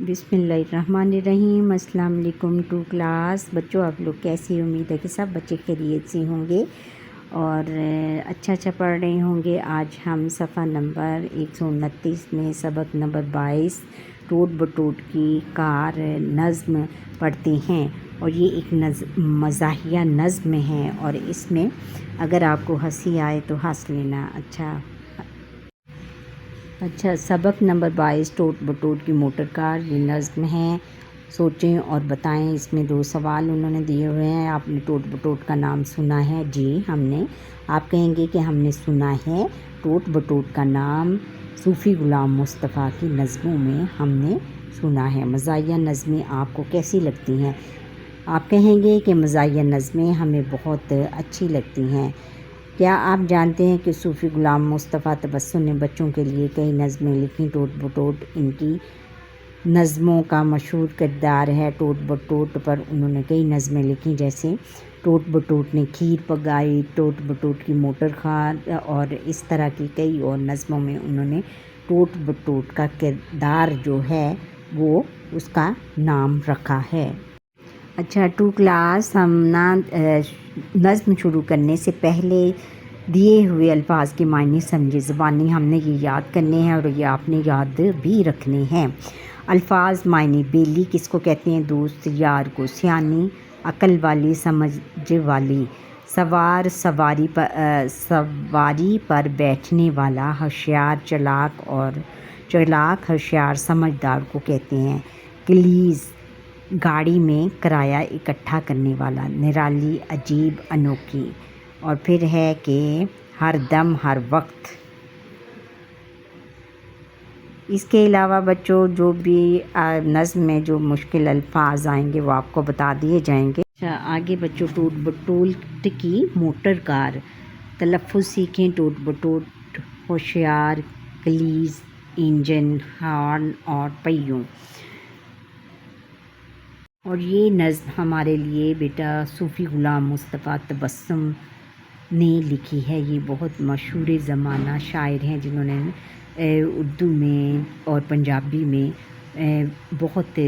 بسم اللہ الرحمن الرحیم۔ السلام علیکم ٹو کلاس بچوں، آپ لوگ کیسی؟ امید ہے کہ سب بچے خیریت سے ہوں گے اور اچھا پڑھ رہے ہوں گے۔ آج ہم صفحہ نمبر 129 میں سبق نمبر 22 ٹوٹ بٹوٹ کی کار نظم پڑھتے ہیں، اور یہ ایک مزاحیہ نظم ہے، اور اس میں اگر آپ کو ہنسی آئے تو ہنس لینا۔ اچھا سبق نمبر 22 ٹوٹ بٹوٹ کی موٹر کار، یہ نظم ہے۔ سوچیں اور بتائیں۔ اس میں 2 سوال انہوں نے دیے ہوئے ہیں۔ آپ نے ٹوٹ بٹوٹ کا نام سنا ہے؟ جی ہم نے۔ آپ کہیں گے کہ ہم نے سنا ہے۔ ٹوٹ بٹوٹ کا نام صوفی غلام مصطفیٰ کی نظموں میں ہم نے سنا ہے۔ مزاحیہ نظمیں آپ کو کیسی لگتی ہیں؟ آپ کہیں گے کہ مزاحیہ نظمیں ہمیں بہت اچھی لگتی ہیں۔ کیا آپ جانتے ہیں کہ صوفی غلام مصطفیٰ تبسم نے بچوں کے لیے کئی نظمیں لکھیں؟ ٹوٹ بٹوٹ ان کی نظموں کا مشہور کردار ہے۔ ٹوٹ بٹوٹ پر انہوں نے کئی نظمیں لکھیں، جیسے ٹوٹ بٹوٹ نے کھیر پکائی، ٹوٹ بٹوٹ کی موٹر کار، اور اس طرح کی کئی اور نظموں میں انہوں نے ٹوٹ بٹوٹ کا کردار جو ہے وہ اس کا نام رکھا ہے۔ اچھا ٹو کلاس، ہم نظم شروع کرنے سے پہلے دیے ہوئے الفاظ کے معنی سمجھے۔ زبانی ہم نے یہ یاد کرنے ہیں اور یہ آپ نے یاد بھی رکھنے ہیں۔ الفاظ معنی: بیلی کس کو کہتے ہیں؟ دوست، یار کو، سیانی عقل والی، سمجھ والی، سوار سواری پر بیٹھنے والا، ہوشیار چلاک ہوشیار سمجھدار کو کہتے ہیں۔ کلیز گاڑی میں کرایہ اکٹھا کرنے والا، نرالی عجیب انوکھی، اور پھر ہے کہ ہر دم ہر وقت۔ اس کے علاوہ بچوں جو بھی نظم میں جو مشکل الفاظ آئیں گے وہ آپ کو بتا دیے جائیں گے۔ اچھا آگے بچوں، ٹوٹ بٹوٹ کی موٹر کار تلفظ سیکھیں۔ ٹوٹ بٹوٹ، ہوشیار، کلیز، انجن، ہارن اور پہیوں۔ اور یہ نظم ہمارے لیے بیٹا صوفی غلام مصطفیٰ تبسم نے لکھی ہے۔ یہ بہت مشہور زمانہ شاعر ہیں جنہوں نے اردو میں اور پنجابی میں بہت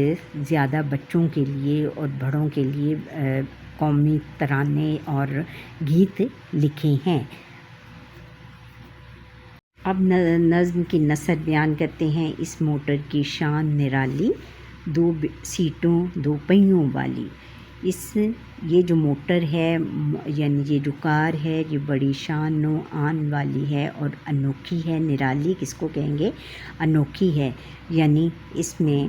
زیادہ بچوں کے لیے اور بڑوں کے لیے قومی ترانے اور گیت لکھے ہیں۔ اب نظم کی نثر بیان کرتے ہیں۔ اس موٹر کی شان نرالی، 2 سیٹوں 2 پہیوں والی۔ یہ جو موٹر ہے، یعنی یہ جو کار ہے، یہ بڑی شان و آن والی ہے اور انوکھی ہے۔ نرالی کس کو کہیں گے؟ انوکھی ہے، یعنی اس میں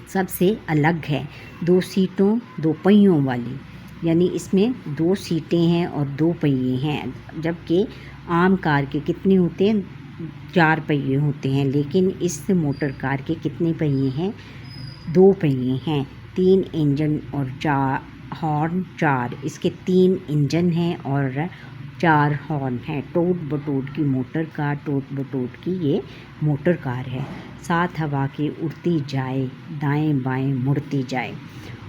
سب سے الگ ہے۔ 2 سیٹوں 2 پہیوں والی، یعنی اس میں 2 سیٹیں ہیں اور 2 پہیے ہیں، جبکہ عام کار کے کتنے ہوتے ہیں؟ 4 پہیے ہوتے ہیں، لیکن اس موٹر کار کے کتنے پہیے ہیں؟ 2 پہیے ہیں۔ 3 انجن اور ہارن 4، اس کے 3 انجن ہیں اور 4 ہارن ہیں۔ ٹوٹ بٹوٹ کی موٹر کار، ٹوٹ بٹوٹ کی یہ موٹر کار ہے، ساتھ ہوا کے اڑتی جائے، دائیں بائیں مڑتی جائے۔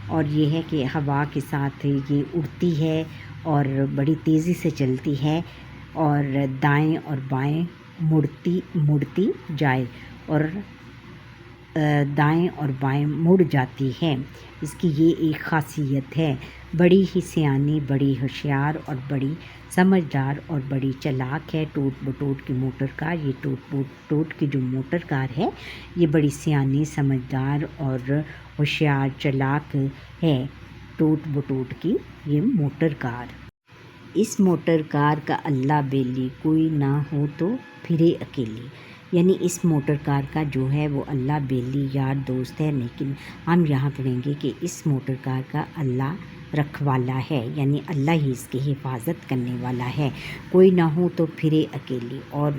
اور یہ ہے کہ ہوا کے ساتھ یہ اڑتی ہے اور بڑی تیزی سے چلتی ہے، اور دائیں اور بائیں مڑتی جائے، اور دائیں اور بائیں مڑ جاتی ہے۔ اس کی یہ ایک خاصیت ہے۔ بڑی ہی سیانی، بڑی ہوشیار اور بڑی سمجھدار اور بڑی چلاک ہے ٹوٹ بٹوٹ کی موٹر کار۔ یہ ٹوٹ بٹوٹ کی جو موٹر کار ہے یہ بڑی سیانی، سمجھدار اور ہوشیار چلاک ہے، ٹوٹ بٹوٹ کی یہ موٹر کار۔ اس موٹر کار کا اللہ بیلی، کوئی نہ ہو تو پھرے اکیلی۔ یعنی اس موٹر کار کا جو ہے وہ اللہ بیلی، یار دوست ہے، لیکن ہم یہاں پڑھیں گے کہ اس موٹر کار کا اللہ رکھوالا ہے، یعنی اللہ ہی اس کی حفاظت کرنے والا ہے۔ کوئی نہ ہو تو پھرے اکیلی، اور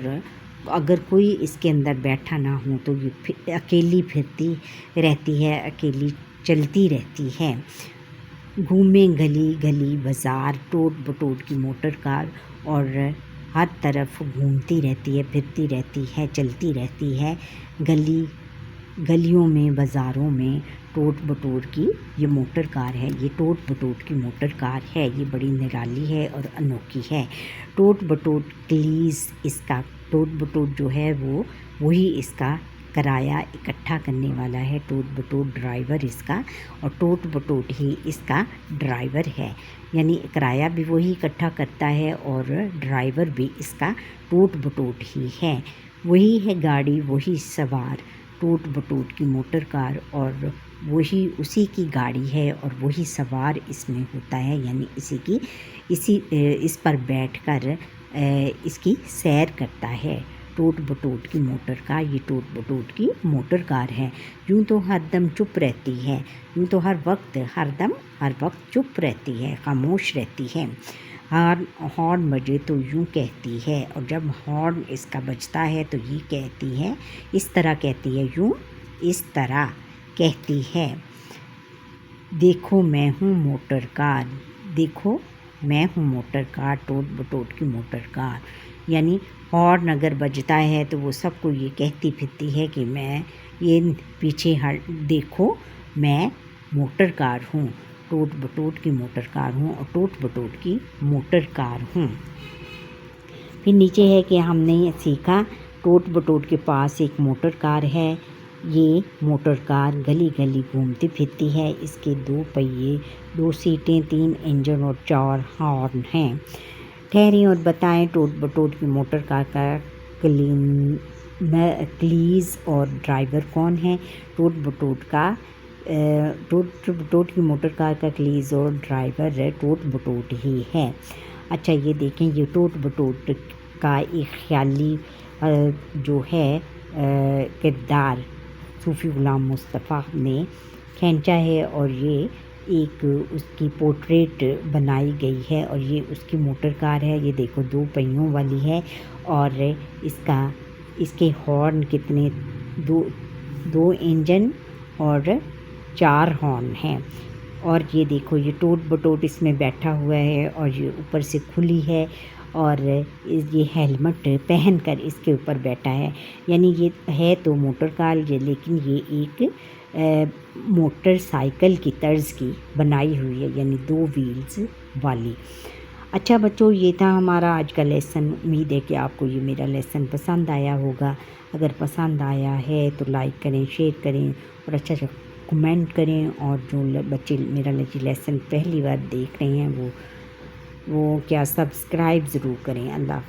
اگر کوئی اس کے اندر بیٹھا نہ ہو تو یہ اکیلی پھرتی رہتی ہے، اکیلی چلتی رہتی ہے۔ گھومے گلی گلی بازار، ٹوٹ بٹوٹ کی موٹر کار اور ہر طرف گھومتی رہتی ہے، پھرتی رہتی ہے، چلتی رہتی ہے، گلیوں میں، بازاروں میں۔ ٹوٹ بٹوٹ کی یہ موٹر کار ہے، یہ ٹوٹ بٹوٹ کی موٹر کار ہے، یہ بڑی نرالی ہے اور انوکھی ہے۔ ٹوٹ بٹوٹ کلیز، اس کا ٹوٹ بٹوٹ جو ہے وہی اس کا کرایہ اکٹھا کرنے والا ہے، ٹوٹ بٹوٹ ڈرائیور اس کا، اور ٹوٹ بٹوٹ ہی اس کا ڈرائیور ہے، یعنی کرایہ بھی وہی اکٹھا کرتا ہے اور ڈرائیور بھی اس کا ٹوٹ بٹوٹ ہی ہے۔ وہی ہے گاڑی وہی سوار، ٹوٹ بٹوٹ کی موٹر کار، اور وہی اسی کی گاڑی ہے اور وہی سوار اس میں ہوتا ہے، یعنی اس پر بیٹھ کر اس کی سیر کرتا ہے۔ ٹوٹ بٹوٹ کی موٹر کار، یہ ٹوٹ بٹوٹ کی موٹر کار ہے۔ یوں تو ہر دم چپ رہتی ہے، یوں تو ہر وقت چپ رہتی ہے، خاموش رہتی ہے۔ ہارن بجے تو یوں کہتی ہے، اور جب ہارن اس کا بجتا ہے تو یہ کہتی ہے، اس طرح کہتی ہے، یوں اس طرح کہتی ہے، دیکھو میں ہوں موٹر کار، دیکھو میں ہوں موٹر کار، ٹوٹ بٹوٹ کی موٹر کار۔ یعنی ہارن اگر بجتا ہے تو وہ سب کو یہ کہتی پھرتی ہے کہ یہ پیچھے دیکھو میں موٹر کار ہوں، ٹوٹ بٹوٹ کی موٹر کار ہوں اور ٹوٹ بٹوٹ کی موٹر کار ہوں۔ پھر نیچے ہے کہ ہم نے سیکھا، ٹوٹ بٹوٹ کے پاس ایک موٹر کار ہے، یہ موٹر کار گلی گلی گھومتی پھرتی ہے، اس کے 2 پہیے، 2 سیٹیں، 3 انجن اور 4 ہارن ہیں۔ ٹھہریں اور بتائیں ٹوٹ بٹوٹ کی موٹر کار کا کلیز اور ڈرائیور کون ہے؟ ٹوٹ بٹوٹ کی موٹر کار کا کلیز اور ڈرائیور ٹوٹ بٹوٹ ہی ہے۔ اچھا یہ دیکھیں، یہ ٹوٹ بٹوٹ کا ایک خیالی جو ہے کردار صوفی غلام مصطفیٰ نے کھینچا ہے، اور یہ ایک اس کی پورٹریٹ بنائی گئی ہے، اور یہ اس کی موٹر کار ہے۔ یہ دیکھو 2 پہیوں والی ہے، اور اس کے ہارن کتنے، 2 انجن اور 4 ہارن ہیں۔ اور یہ دیکھو یہ ٹوٹ بٹوٹ اس میں بیٹھا ہوا ہے، اور یہ اوپر سے کھلی ہے، اور یہ ہیلمٹ پہن کر اس کے اوپر بیٹھا ہے، یعنی یہ ہے تو موٹر کار لیکن یہ ایک موٹر سائیکل کی طرز کی بنائی ہوئی ہے، یعنی 2 ویلز والی۔ اچھا بچوں، یہ تھا ہمارا آج کا لیسن۔ امید ہے کہ آپ کو یہ میرا لیسن پسند آیا ہوگا۔ اگر پسند آیا ہے تو لائک کریں، شیئر کریں اور اچھا کمنٹ کریں، اور جو بچے میرا لیسن پہلی بار دیکھ رہے ہیں وہ کیا سبسکرائب ضرور کریں۔ اللہ